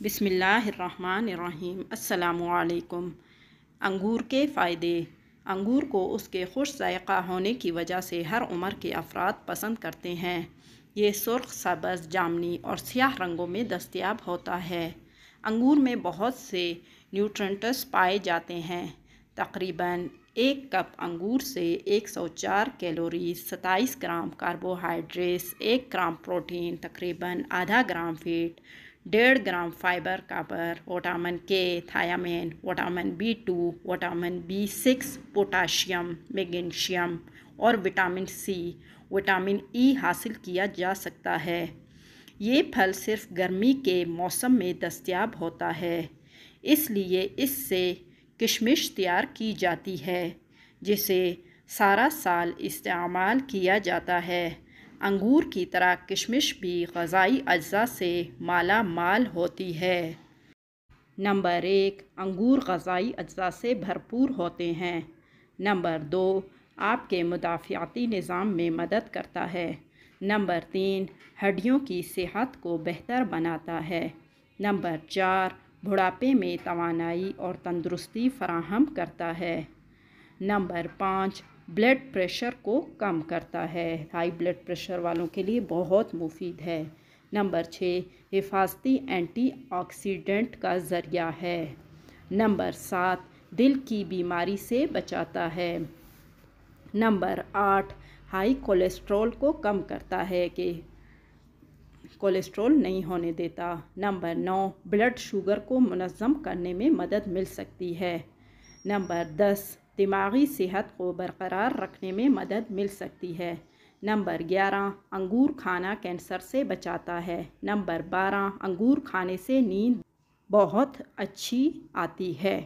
बिस्मिल्लाहिर्रहमानिर्रहीम। अस्सलामुअलैकुम। अंगूर के फ़ायदे। अंगूर को उसके खुश ज़ायक़ा होने की वजह से हर उम्र के अफराद पसंद करते हैं। ये सुर्ख, सब्ज़, जामनी और स्याह रंगों में दस्तयाब होता है। अंगूर में बहुत से न्यूट्रिएंट्स पाए जाते हैं। तकरीबन 1 कप अंगूर से 104 calorie, 27 gram carbohydrates, 1 gram protein, तकरीबन आधा gram fat, 1.5 gram fibre, copper, vitamin K, thiamine, vitamin B2, vitamin B6, potassium, magnesium और विटामिन सी, विटामिन ई हासिल किया जा सकता है। ये फल सिर्फ गर्मी के मौसम में दस्तयाब होता है, इसलिए इससे किशमिश तैयार की जाती है, जिसे सारा साल इस्तेमाल किया जाता है। अंगूर की तरह किशमिश भी ग़ज़ाई अज्जा से माला माल होती है। नंबर 1, अंगूर ग़ज़ाई अज्जा से भरपूर होते हैं। नंबर 2, आपके मुदाफ़ियाती निज़ाम में मदद करता है। नंबर 3, हड्डियों की सेहत को बेहतर बनाता है। नंबर 4, बुढ़ापे में तवानाई और तंदुरुस्ती फ़राहम करता है। नंबर 5, ब्लड प्रेशर को कम करता है। हाई ब्लड प्रेशर वालों के लिए बहुत मुफीद है। नंबर 6, हिफाजती एंटीऑक्सीडेंट का ज़रिया है। नंबर 7, दिल की बीमारी से बचाता है। नंबर 8, हाई कोलेस्ट्रॉल को कम करता है कि कोलेस्ट्रॉल नहीं होने देता। नंबर 9, ब्लड शुगर को मुनज़्ज़म करने में मदद मिल सकती है। नंबर 10, दिमागी सेहत को बरकरार रखने में मदद मिल सकती है। नंबर 11, अंगूर खाना कैंसर से बचाता है। नंबर 12, अंगूर खाने से नींद बहुत अच्छी आती है।